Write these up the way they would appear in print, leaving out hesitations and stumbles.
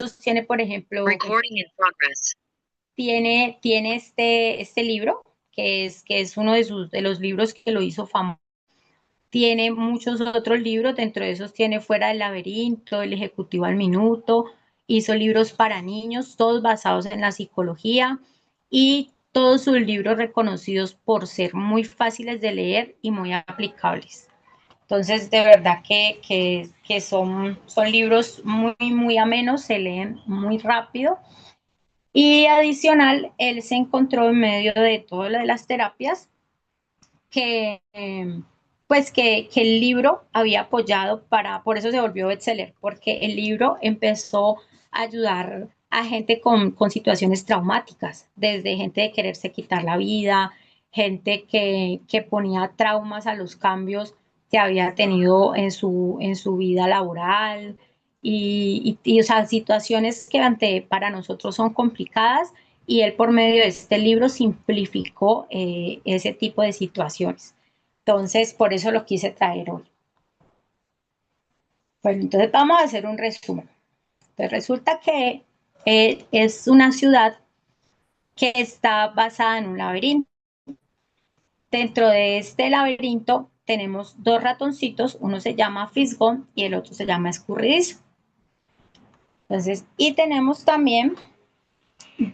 estos tiene, por ejemplo, Recording in progress. tiene este libro, que es uno de los libros que lo hizo famoso. Tiene muchos otros libros, dentro de esos tiene Fuera del laberinto, El ejecutivo al minuto, hizo libros para niños, todos basados en la psicología y todos sus libros reconocidos por ser muy fáciles de leer y muy aplicables. Entonces, de verdad que son libros muy amenos, se leen muy rápido y adicional, él se encontró en medio de todo lo de las terapias que, pues que el libro había apoyado por eso se volvió bestseller, porque el libro empezó a ayudar a gente con situaciones traumáticas, desde gente de quererse quitar la vida, gente que ponía traumas a los cambios que había tenido en su vida laboral o sea, situaciones que para nosotros son complicadas y él por medio de este libro simplificó ese tipo de situaciones. Entonces, por eso lo quise traer hoy. Bueno, entonces vamos a hacer un resumen. Entonces, resulta que es una ciudad que está basada en un laberinto. Dentro de este laberinto tenemos dos ratoncitos, uno se llama Fisgón y el otro se llama Escurridizo. Entonces, y tenemos también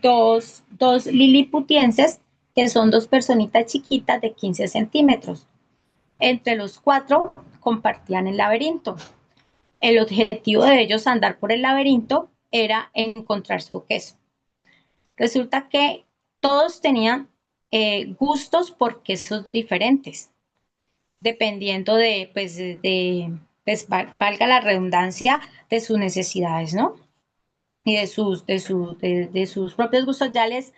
dos liliputienses, que son dos personitas chiquitas de 15 centímetros. Entre los cuatro compartían el laberinto. El objetivo de ellos andar por el laberinto era encontrar su queso. Resulta que todos tenían gustos por quesos diferentes, dependiendo pues, valga la redundancia, de sus necesidades, ¿no? Y de sus propios gustos. Ya les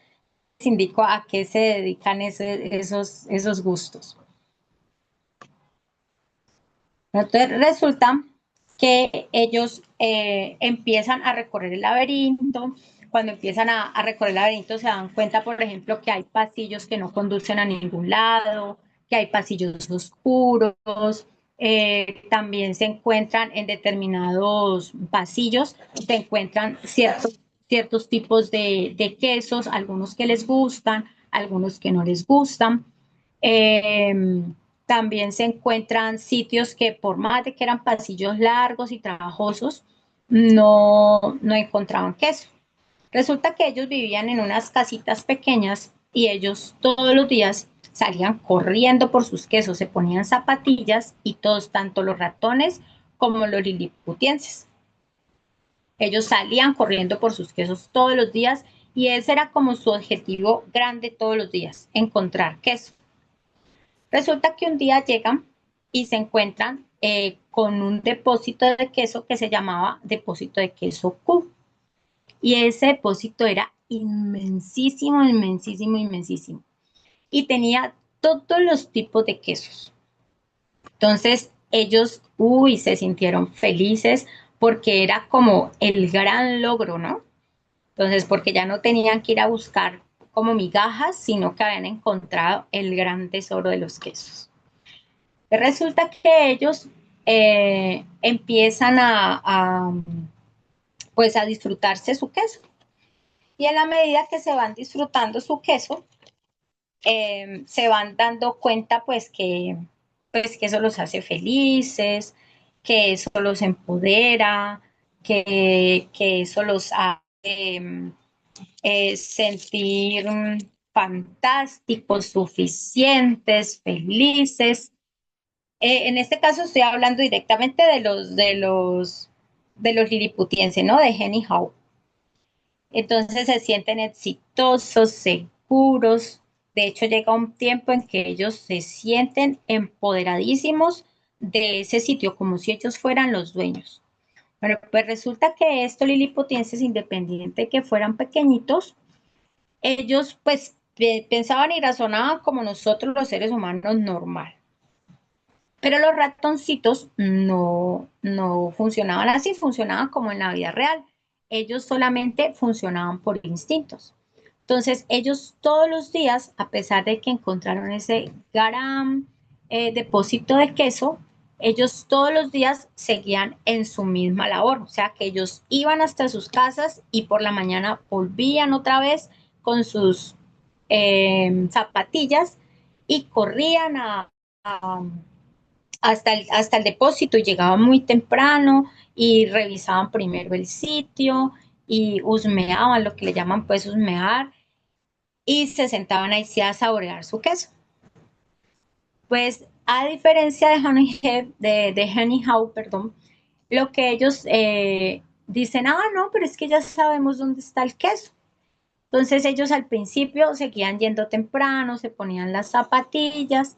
indico a qué se dedican esos gustos. Entonces resulta que ellos empiezan a recorrer el laberinto. Cuando empiezan a recorrer el laberinto se dan cuenta, por ejemplo, que hay pasillos que no conducen a ningún lado, que hay pasillos oscuros. También se encuentran en determinados pasillos, se encuentran ciertos tipos de quesos, algunos que les gustan, algunos que no les gustan. Eh, También se encuentran sitios que por más de que eran pasillos largos y trabajosos, no encontraban queso. Resulta que ellos vivían en unas casitas pequeñas y ellos todos los días salían corriendo por sus quesos, se ponían zapatillas y todos, tanto los ratones como los liliputienses. Ellos salían corriendo por sus quesos todos los días y ese era como su objetivo grande todos los días, encontrar queso. Resulta que un día llegan y se encuentran con un depósito de queso que se llamaba depósito de queso Q. Y ese depósito era inmensísimo. Y tenía todos los tipos de quesos. Entonces ellos, se sintieron felices porque era como el gran logro, ¿no? Entonces, porque ya no tenían que ir a buscar como migajas, sino que habían encontrado el gran tesoro de los quesos. Resulta que ellos empiezan pues a disfrutarse su queso. Y en la medida que se van disfrutando su queso, se van dando cuenta pues que eso los hace felices, que eso los empodera, que eso los hace sentir fantásticos, suficientes, felices. En este caso estoy hablando directamente de los liliputienses, ¿no? De Henny Hau. Entonces se sienten exitosos, seguros. De hecho, llega un tiempo en que ellos se sienten empoderadísimos de ese sitio, como si ellos fueran los dueños. Bueno, pues resulta que estos liliputienses, independiente de que fueran pequeñitos, ellos pues pensaban y razonaban como nosotros los seres humanos normal. Pero los ratoncitos no funcionaban así, funcionaban como en la vida real. Ellos solamente funcionaban por instintos. Entonces, ellos todos los días, a pesar de que encontraron ese gran depósito de queso, ellos todos los días seguían en su misma labor, o sea que ellos iban hasta sus casas y por la mañana volvían otra vez con sus zapatillas y corrían a- hasta el depósito y llegaban muy temprano y revisaban primero el sitio y husmeaban, lo que le llaman pues husmear, y se sentaban ahí sí a saborear su queso. Pues a diferencia de Henny How, perdón, lo que ellos dicen, no, pero es que ya sabemos dónde está el queso. Entonces ellos al principio seguían yendo temprano, se ponían las zapatillas.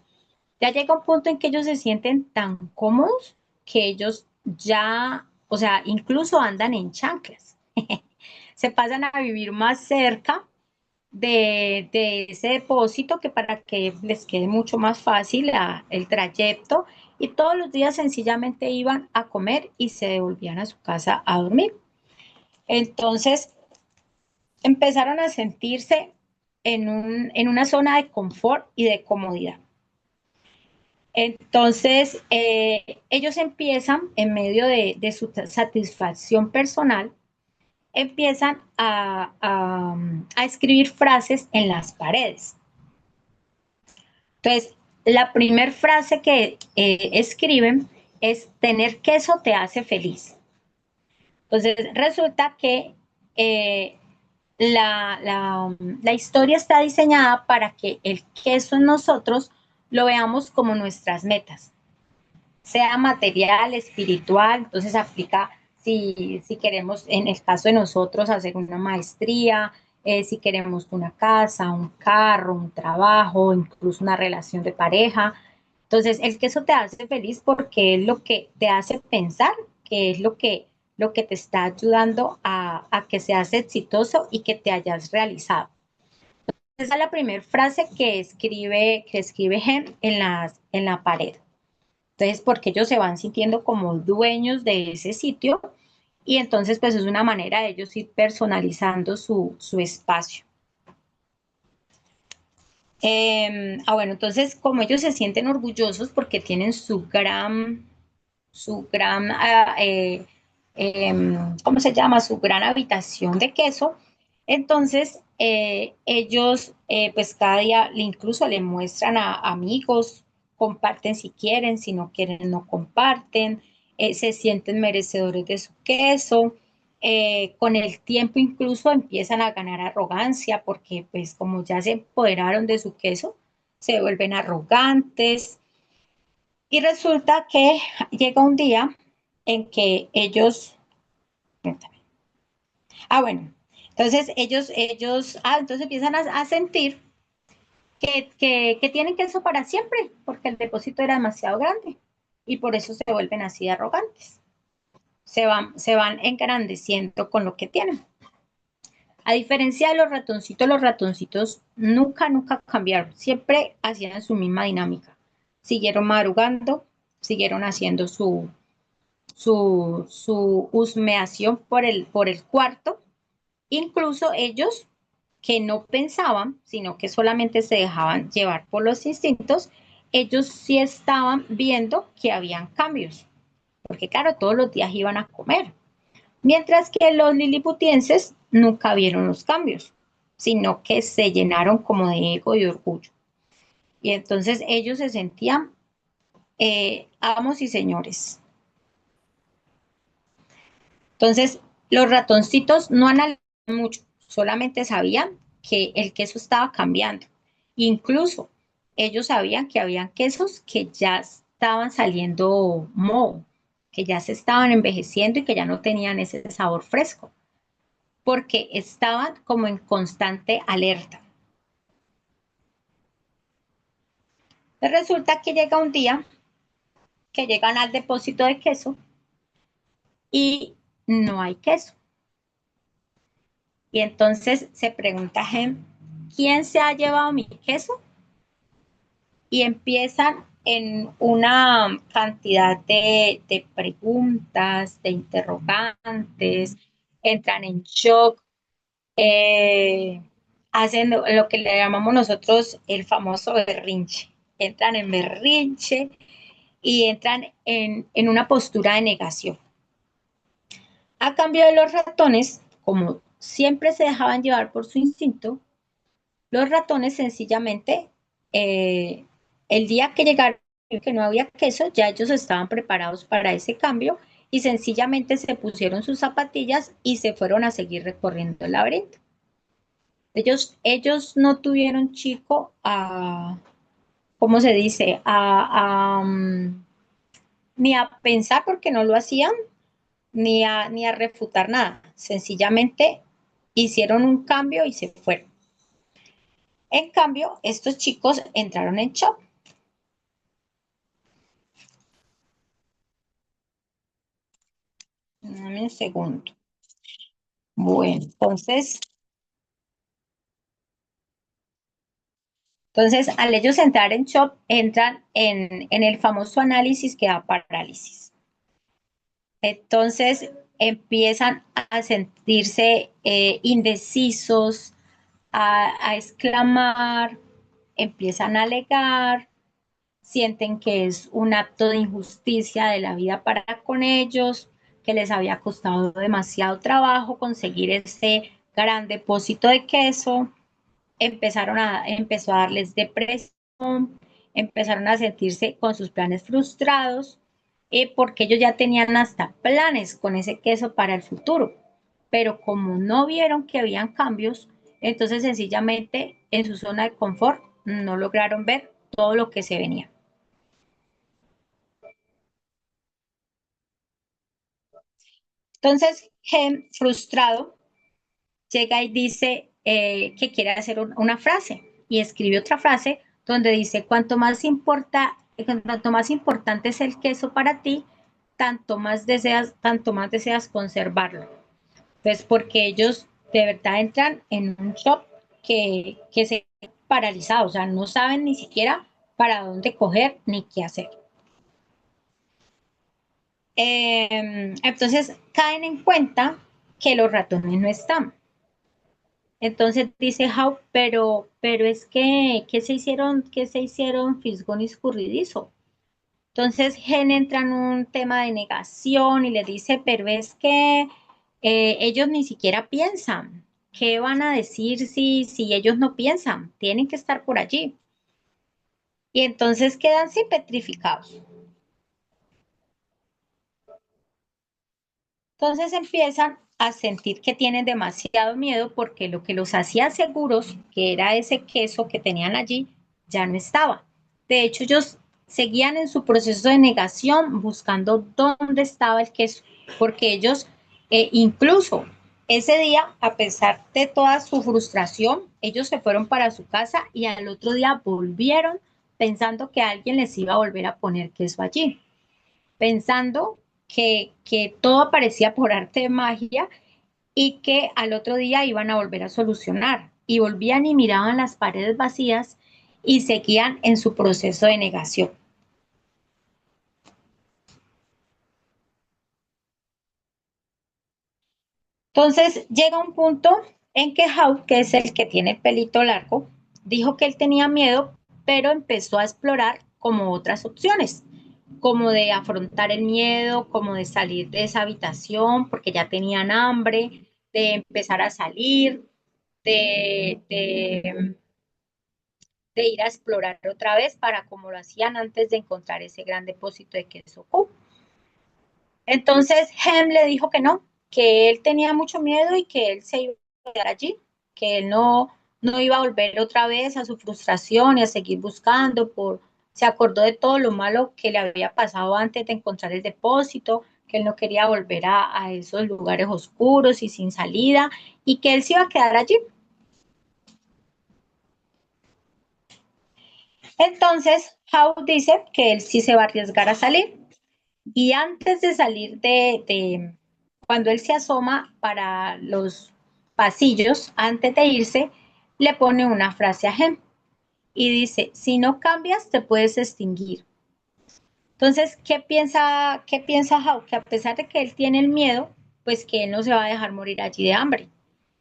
Ya llega un punto en que ellos se sienten tan cómodos que ellos ya, o sea, incluso andan en chanclas. Se pasan a vivir más cerca de ese depósito que para que les quede mucho más fácil el trayecto y todos los días sencillamente iban a comer y se devolvían a su casa a dormir. Entonces empezaron a sentirse en una zona de confort y de comodidad. Entonces, ellos empiezan, en medio de su satisfacción personal, empiezan a escribir frases en las paredes. Entonces, la primera frase que escriben es: tener queso te hace feliz. Entonces, resulta que eh, la historia está diseñada para que el queso en nosotros lo veamos como nuestras metas, sea material, espiritual. Entonces aplica si queremos, en el caso de nosotros, hacer una maestría, si queremos una casa, un carro, un trabajo, incluso una relación de pareja. Entonces, el queso te hace feliz porque es lo que te hace pensar, que es lo que te está ayudando a que seas exitoso y que te hayas realizado. Esa es la primera frase que escribe Hem en la pared. Entonces, porque ellos se van sintiendo como dueños de ese sitio y entonces pues es una manera de ellos ir personalizando su espacio. Bueno, entonces como ellos se sienten orgullosos porque tienen ¿cómo se llama? Su gran habitación de queso. Entonces, ellos, pues cada día incluso le muestran a amigos, comparten si quieren, si no quieren, no comparten, se sienten merecedores de su queso. Con el tiempo incluso empiezan a ganar arrogancia porque pues como ya se empoderaron de su queso, se vuelven arrogantes y resulta que llega un día en que ellos, bueno, entonces entonces empiezan a sentir que tienen queso para siempre, porque el depósito era demasiado grande y por eso se vuelven así arrogantes. Se van engrandeciendo con lo que tienen. A diferencia de los ratoncitos nunca, nunca cambiaron, siempre hacían su misma dinámica. Siguieron madrugando, siguieron haciendo su husmeación por el cuarto. Incluso ellos que no pensaban, sino que solamente se dejaban llevar por los instintos, ellos sí estaban viendo que habían cambios, porque claro, todos los días iban a comer. Mientras que los liliputienses nunca vieron los cambios, sino que se llenaron como de ego y orgullo. Y entonces ellos se sentían amos y señores. Entonces, los ratoncitos no analizaban mucho, solamente sabían que el queso estaba cambiando. Incluso ellos sabían que habían quesos que ya estaban saliendo moho, que ya se estaban envejeciendo y que ya no tenían ese sabor fresco, porque estaban como en constante alerta. Entonces resulta que llega un día que llegan al depósito de queso y no hay queso. Y entonces se pregunta Gem, ¿quién se ha llevado mi queso? Y empiezan en una cantidad de preguntas, de interrogantes, entran en shock, eh, hacen lo que le llamamos nosotros el famoso berrinche, entran en berrinche y entran en una postura de negación. A cambio de los ratones, como siempre se dejaban llevar por su instinto, los ratones sencillamente, eh, el día que llegaron, que no había queso, ya ellos estaban preparados para ese cambio y sencillamente se pusieron sus zapatillas y se fueron a seguir recorriendo el laberinto. Ellos no tuvieron chico a, ¿cómo se dice? Ni a pensar porque no lo hacían, ni a refutar nada. Sencillamente hicieron un cambio y se fueron. En cambio, estos chicos entraron en shock. Dame un segundo. Bueno, entonces al ellos entrar en shock, entran en el famoso análisis que da parálisis. Entonces empiezan a sentirse indecisos, a exclamar, empiezan a alegar, sienten que es un acto de injusticia de la vida para con ellos, que les había costado demasiado trabajo conseguir ese gran depósito de queso, empezó a darles depresión, empezaron a sentirse con sus planes frustrados, porque ellos ya tenían hasta planes con ese queso para el futuro, pero como no vieron que habían cambios, entonces sencillamente en su zona de confort no lograron ver todo lo que se venía. Entonces, Hem, frustrado, llega y dice que quiere hacer una frase y escribe otra frase donde dice, cuanto más importante es el queso para ti, tanto más deseas conservarlo. Pues porque ellos de verdad entran en un shock que se paralizados, o sea, no saben ni siquiera para dónde coger ni qué hacer. Entonces caen en cuenta que los ratones no están. Entonces dice How, pero es que, ¿qué se hicieron fisgón y escurridizo? Entonces Gen entra en un tema de negación y le dice, pero es que ellos ni siquiera piensan. ¿Qué van a decir si ellos no piensan? Tienen que estar por allí. Y entonces quedan así petrificados. Entonces empiezan a sentir que tienen demasiado miedo porque lo que los hacía seguros, que era ese queso que tenían allí, ya no estaba. De hecho, ellos seguían en su proceso de negación buscando dónde estaba el queso, porque ellos incluso ese día, a pesar de toda su frustración, ellos se fueron para su casa y al otro día volvieron pensando que alguien les iba a volver a poner queso allí, pensando que todo aparecía por arte de magia y que al otro día iban a volver a solucionar. Y volvían y miraban las paredes vacías y seguían en su proceso de negación. Entonces llega un punto en que Hawk, que es el que tiene el pelito largo, dijo que él tenía miedo, pero empezó a explorar como otras opciones, como de afrontar el miedo, como de salir de esa habitación porque ya tenían hambre, de empezar a salir, de, de, de ir a explorar otra vez para como lo hacían antes de encontrar ese gran depósito de queso. Entonces Hem le dijo que no, que él tenía mucho miedo y que él se iba a quedar allí, que él no iba a volver otra vez a su frustración y a seguir buscando se acordó de todo lo malo que le había pasado antes de encontrar el depósito, que él no quería volver a esos lugares oscuros y sin salida y que él se iba a quedar allí. Entonces, Howe dice que él sí se va a arriesgar a salir y antes de salir cuando él se asoma para los pasillos, antes de irse, le pone una frase a Hem y dice, si no cambias, te puedes extinguir. Entonces, ¿qué piensa Howe? Que a pesar de que él tiene el miedo, pues que él no se va a dejar morir allí de hambre.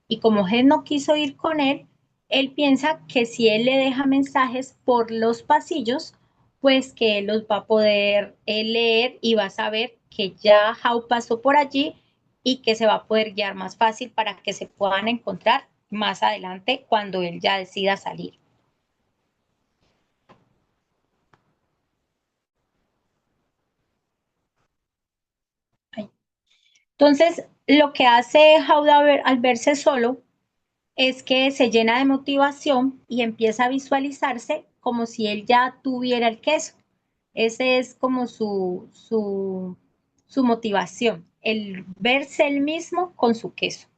Y como Hem no quiso ir con él, él piensa que si él le deja mensajes por los pasillos, pues que él los va a poder leer y va a saber que ya How pasó por allí y que se va a poder guiar más fácil para que se puedan encontrar más adelante cuando él ya decida salir. Entonces, lo que hace How al verse solo es que se llena de motivación y empieza a visualizarse como si él ya tuviera el queso. Ese es como su motivación, el verse él mismo con su queso.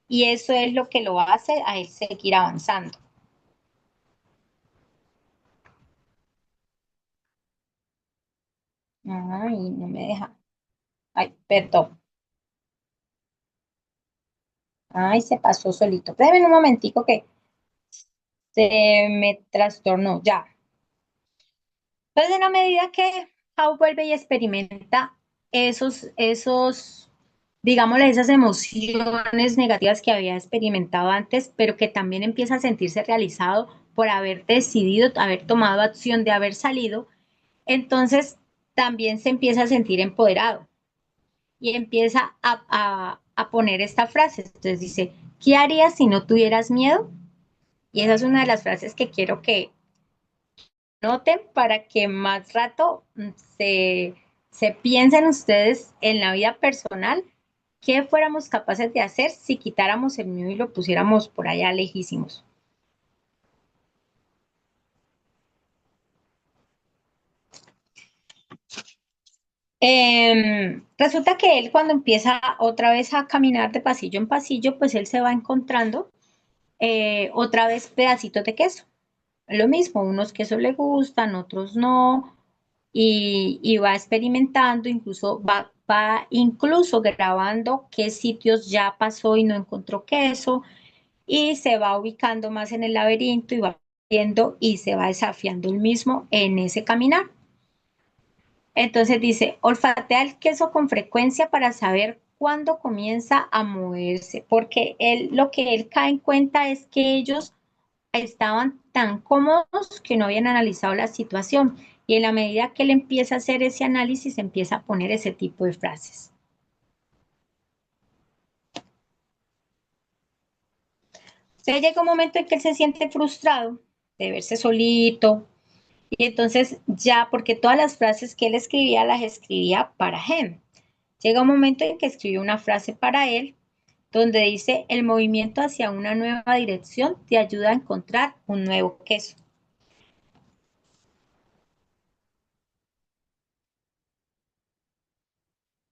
Y eso es lo que lo hace a él seguir avanzando. Ay, no me deja. Ay, perdón. Ay, se pasó solito. Déjenme un momentico que se me trastornó. Ya. Entonces, en la medida que How vuelve y experimenta digámosle, esas emociones negativas que había experimentado antes, pero que también empieza a sentirse realizado por haber decidido, haber tomado acción de haber salido, entonces también se empieza a sentir empoderado y empieza a poner esta frase. Entonces dice, ¿qué harías si no tuvieras miedo? Y esa es una de las frases que quiero que noten para que más rato se piensen ustedes en la vida personal qué fuéramos capaces de hacer si quitáramos el miedo y lo pusiéramos por allá lejísimos. Resulta que él cuando empieza otra vez a caminar de pasillo en pasillo, pues él se va encontrando otra vez pedacitos de queso. Lo mismo, unos quesos le gustan, otros no, y va experimentando, incluso va incluso grabando qué sitios ya pasó y no encontró queso, y se va ubicando más en el laberinto y va viendo y se va desafiando el mismo en ese caminar. Entonces dice, olfatea el queso con frecuencia para saber cuándo comienza a moverse, porque lo que él cae en cuenta es que ellos estaban tan cómodos que no habían analizado la situación. Y en la medida que él empieza a hacer ese análisis, empieza a poner ese tipo de frases. Entonces llega un momento en que él se siente frustrado de verse solito. Y entonces ya, porque todas las frases que él escribía las escribía para him. Llega un momento en que escribió una frase para él donde dice, el movimiento hacia una nueva dirección te ayuda a encontrar un nuevo queso.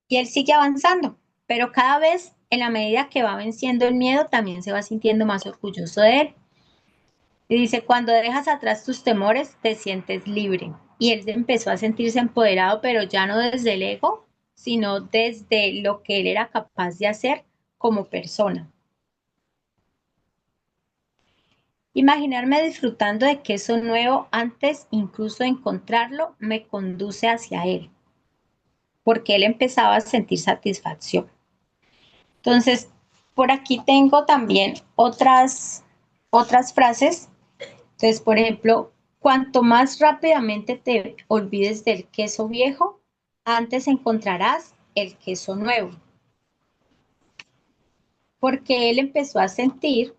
Y él sigue avanzando, pero cada vez en la medida que va venciendo el miedo, también se va sintiendo más orgulloso de él. Y dice, cuando dejas atrás tus temores, te sientes libre. Y él empezó a sentirse empoderado, pero ya no desde el ego, sino desde lo que él era capaz de hacer como persona. Imaginarme disfrutando de queso nuevo antes incluso de encontrarlo me conduce hacia él, porque él empezaba a sentir satisfacción. Entonces, por aquí tengo también otras frases. Entonces, por ejemplo, cuanto más rápidamente te olvides del queso viejo, antes encontrarás el queso nuevo. Porque él empezó a sentir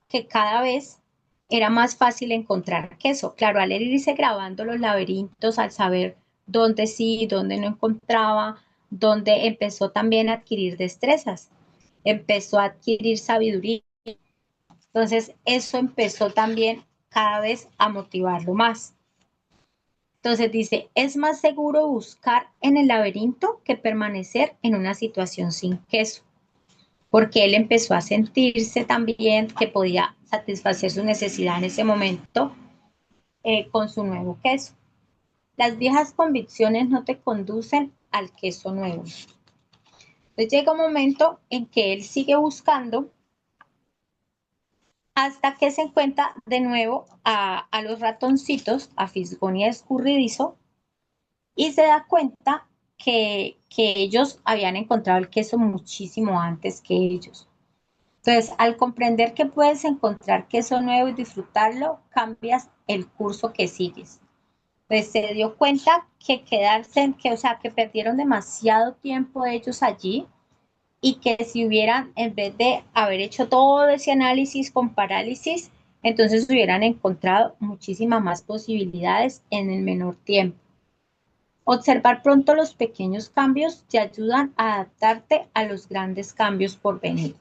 que cada vez era más fácil encontrar queso. Claro, al irse grabando los laberintos, al saber dónde sí, dónde no encontraba, dónde empezó también a adquirir destrezas, empezó a adquirir sabiduría. Entonces, eso empezó también cada vez a motivarlo más. Entonces dice, es más seguro buscar en el laberinto que permanecer en una situación sin queso, porque él empezó a sentirse también que podía satisfacer su necesidad en ese momento con su nuevo queso. Las viejas convicciones no te conducen al queso nuevo. Entonces llega un momento en que él sigue buscando hasta que se encuentra de nuevo a los ratoncitos, a Fisgón y a Escurridizo, y se da cuenta que ellos habían encontrado el queso muchísimo antes que ellos. Entonces, al comprender que puedes encontrar queso nuevo y disfrutarlo, cambias el curso que sigues. Pues se dio cuenta que quedarse, que, o sea, que perdieron demasiado tiempo ellos allí y que si hubieran, en vez de haber hecho todo ese análisis con parálisis, entonces hubieran encontrado muchísimas más posibilidades en el menor tiempo. Observar pronto los pequeños cambios te ayudan a adaptarte a los grandes cambios por venir.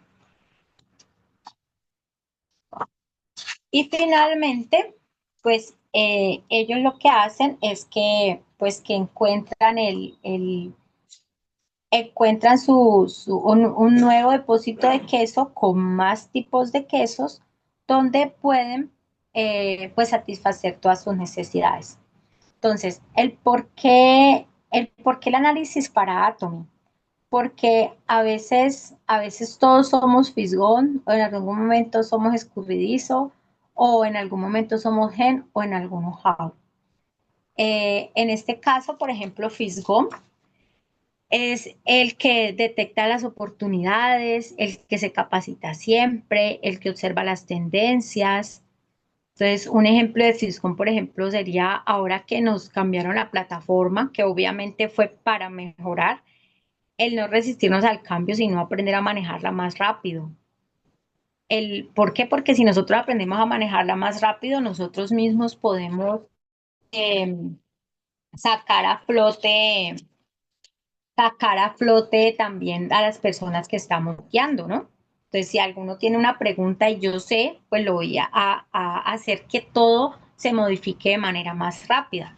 Y finalmente, pues ellos lo que hacen es que, pues, que encuentran encuentran un nuevo depósito de queso con más tipos de quesos donde pueden pues satisfacer todas sus necesidades. Entonces, el por qué el análisis para Atomy, porque a veces todos somos fisgón, o en algún momento somos escurridizo, o en algún momento somos gen, o en algunos how. En este caso, por ejemplo, fisgón es el que detecta las oportunidades, el que se capacita siempre, el que observa las tendencias. Entonces, un ejemplo de Fiscom, por ejemplo, sería ahora que nos cambiaron la plataforma, que obviamente fue para mejorar, el no resistirnos al cambio, sino aprender a manejarla más rápido. ¿Por qué? Porque si nosotros aprendemos a manejarla más rápido, nosotros mismos podemos eh, sacar a flote también a las personas que estamos guiando, ¿no? Entonces, si alguno tiene una pregunta y yo sé, pues lo voy a hacer que todo se modifique de manera más rápida.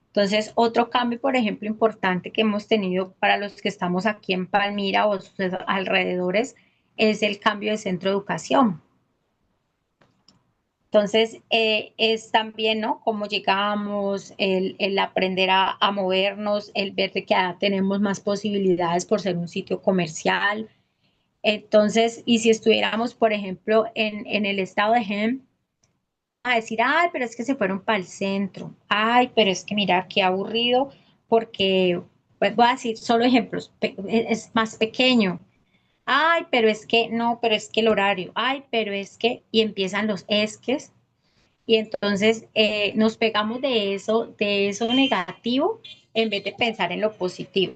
Entonces, otro cambio, por ejemplo, importante que hemos tenido para los que estamos aquí en Palmira o sus alrededores es el cambio de centro de educación. Entonces, es también, ¿no? Cómo llegamos, el aprender a movernos, el ver de que ya tenemos más posibilidades por ser un sitio comercial. Entonces, y si estuviéramos, por ejemplo, en el estado de Gem, a decir, ay, pero es que se fueron para el centro, ay, pero es que mira, qué aburrido, porque, pues voy a decir solo ejemplos, es más pequeño. Ay, pero es que, no, pero es que el horario, ay, pero es que, y empiezan los esques y entonces nos pegamos de eso negativo en vez de pensar en lo positivo.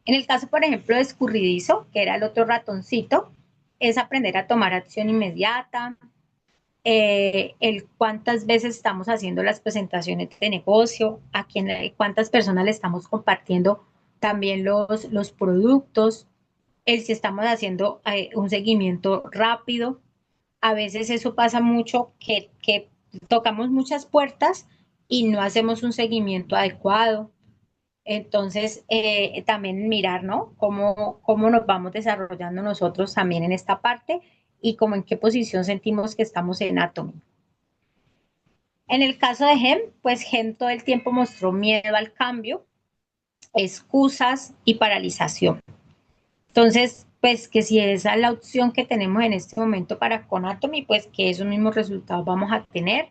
En el caso, por ejemplo, de escurridizo, que era el otro ratoncito, es aprender a tomar acción inmediata, el cuántas veces estamos haciendo las presentaciones de negocio, cuántas personas le estamos compartiendo también los productos, el si estamos haciendo un seguimiento rápido. A veces eso pasa mucho que tocamos muchas puertas y no hacemos un seguimiento adecuado. Entonces, también mirar, ¿no? Cómo nos vamos desarrollando nosotros también en esta parte y cómo en qué posición sentimos que estamos en Atomy. En el caso de Gem, pues Gem todo el tiempo mostró miedo al cambio, excusas y paralización. Entonces, pues que si esa es la opción que tenemos en este momento para Conatomy, pues que esos mismos resultados vamos a tener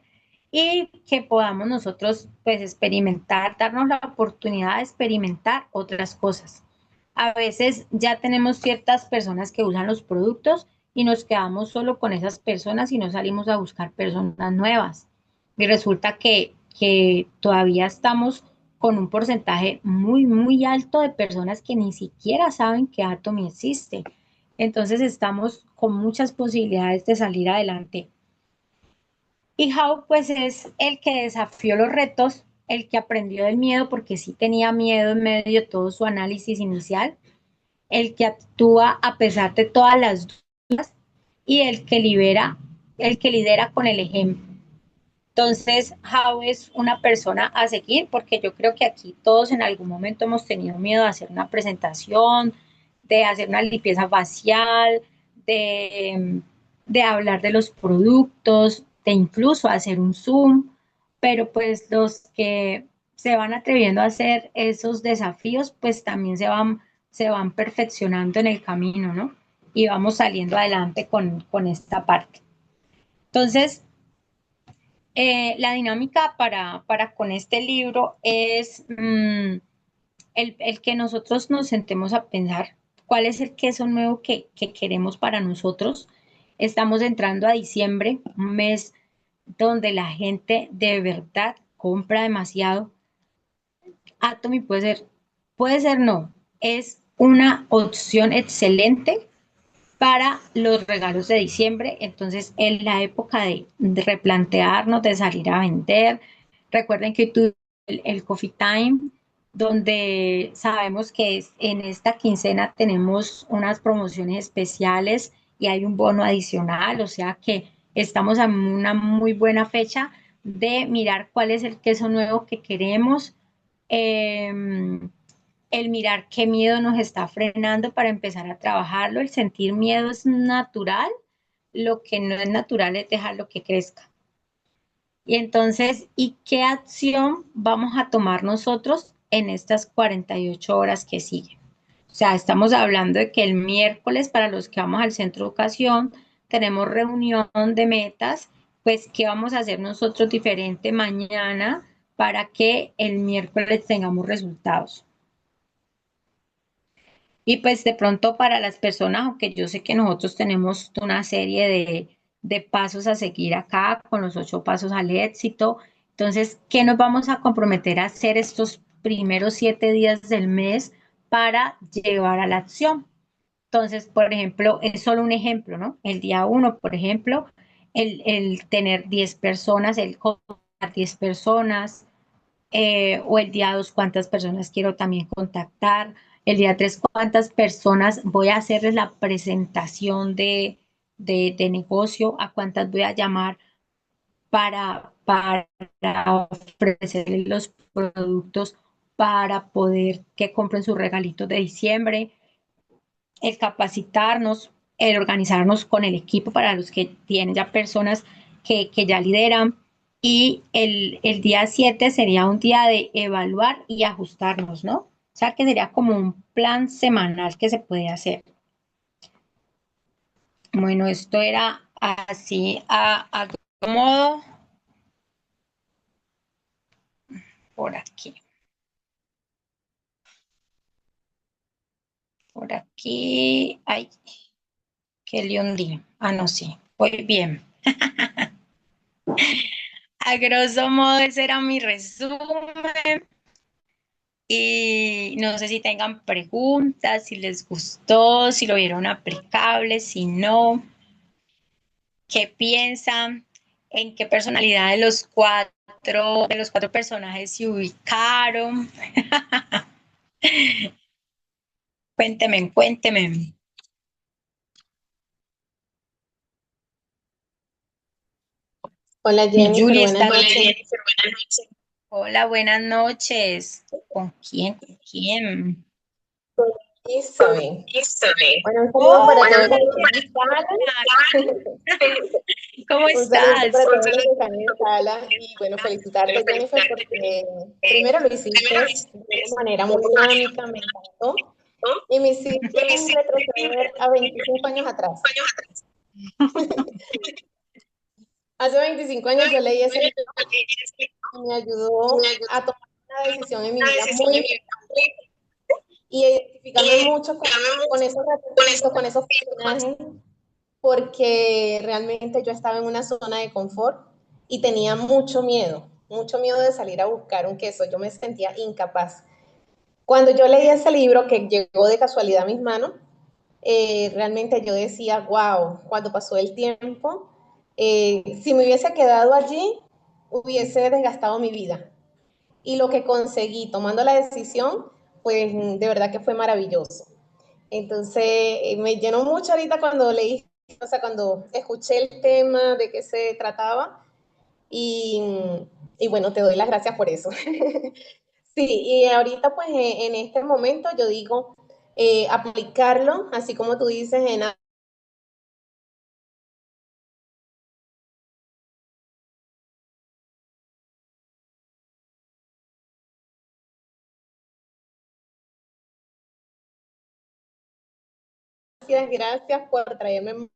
y que podamos nosotros pues experimentar, darnos la oportunidad de experimentar otras cosas. A veces ya tenemos ciertas personas que usan los productos y nos quedamos solo con esas personas y no salimos a buscar personas nuevas. Y resulta que todavía estamos con un porcentaje muy, muy alto de personas que ni siquiera saben que Atomy existe. Entonces estamos con muchas posibilidades de salir adelante. Y How, pues es el que desafió los retos, el que aprendió del miedo, porque sí tenía miedo en medio de todo su análisis inicial, el que actúa a pesar de todas las dudas y el que lidera con el ejemplo. Entonces, How es una persona a seguir porque yo creo que aquí todos en algún momento hemos tenido miedo de hacer una presentación, de hacer una limpieza facial, de, de hablar de los productos, de incluso hacer un Zoom, pero pues los que se van atreviendo a hacer esos desafíos, pues también se van perfeccionando en el camino, ¿no? Y vamos saliendo adelante con esta parte. Entonces, la dinámica para con este libro es el que nosotros nos sentemos a pensar cuál es el queso nuevo que queremos para nosotros. Estamos entrando a diciembre, un mes donde la gente de verdad compra demasiado. Atomy puede ser no, es una opción excelente para los regalos de diciembre. Entonces, en la época de replantearnos, de salir a vender, recuerden que tuve el Coffee Time, donde sabemos que en esta quincena tenemos unas promociones especiales y hay un bono adicional, o sea que estamos a una muy buena fecha de mirar cuál es el queso nuevo que queremos. El mirar qué miedo nos está frenando para empezar a trabajarlo. El sentir miedo es natural, lo que no es natural es dejarlo que crezca. Y entonces, ¿y qué acción vamos a tomar nosotros en estas 48 horas que siguen? O sea, estamos hablando de que el miércoles para los que vamos al centro de educación tenemos reunión de metas, pues ¿qué vamos a hacer nosotros diferente mañana para que el miércoles tengamos resultados? Y pues de pronto para las personas, aunque yo sé que nosotros tenemos una serie de pasos a seguir acá con los 8 pasos al éxito, entonces, ¿qué nos vamos a comprometer a hacer estos primeros 7 días del mes para llevar a la acción? Entonces, por ejemplo, es solo un ejemplo, ¿no? El día uno, por ejemplo, el tener 10 personas, el contactar 10 personas, o el día 2 cuántas personas quiero también contactar, el día 3 cuántas personas voy a hacerles la presentación de negocio, a cuántas voy a llamar para ofrecerles los productos para poder que compren sus regalitos de diciembre, el capacitarnos, el organizarnos con el equipo para los que tienen ya personas que ya lideran. Y el día 7 sería un día de evaluar y ajustarnos, ¿no? O sea, que sería como un plan semanal que se puede hacer. Bueno, esto era así a modo por aquí. Por aquí. Ay, qué le hundí. Ah, no, sí. Voy bien. A grosso modo, ese era mi resumen. Y no sé si tengan preguntas, si les gustó, si lo vieron aplicable, si no, qué piensan, en qué personalidad de los cuatro personajes se ubicaron. Cuéntenme, cuéntenme. Hola Mi Jennifer, Julie buenas está noches. bien. Hola, buenas noches. ¿Con quién? ¿Con quién? Soy Isabel. Bueno, un saludo Oh, para todos los que están en sala. ¿cómo Un saludo estás? para todos los que están en sala. Y bueno, felicitarte Jennifer porque primero lo hiciste de una manera muy dinámica, me encantó. Y me hiciste retroceder a 25 años atrás. Hace 25 años yo leí ese libro y me ayudó a tomar una decisión en mi vida muy importante y identificarme mucho con esos ratoncitos, con esos personajes, porque realmente yo estaba en una zona de confort y tenía mucho miedo de salir a buscar un queso. Yo me sentía incapaz. Cuando yo leí ese libro que llegó de casualidad a mis manos, realmente yo decía, wow, cuando pasó el tiempo, si me hubiese quedado allí, hubiese desgastado mi vida. Y lo que conseguí tomando la decisión, pues de verdad que fue maravilloso. Entonces, me llenó mucho ahorita cuando leí, o sea, cuando escuché el tema de qué se trataba y, y bueno, te doy las gracias por eso. Sí, y ahorita pues en este momento yo digo aplicarlo, así como tú dices, en gracias, gracias por traerme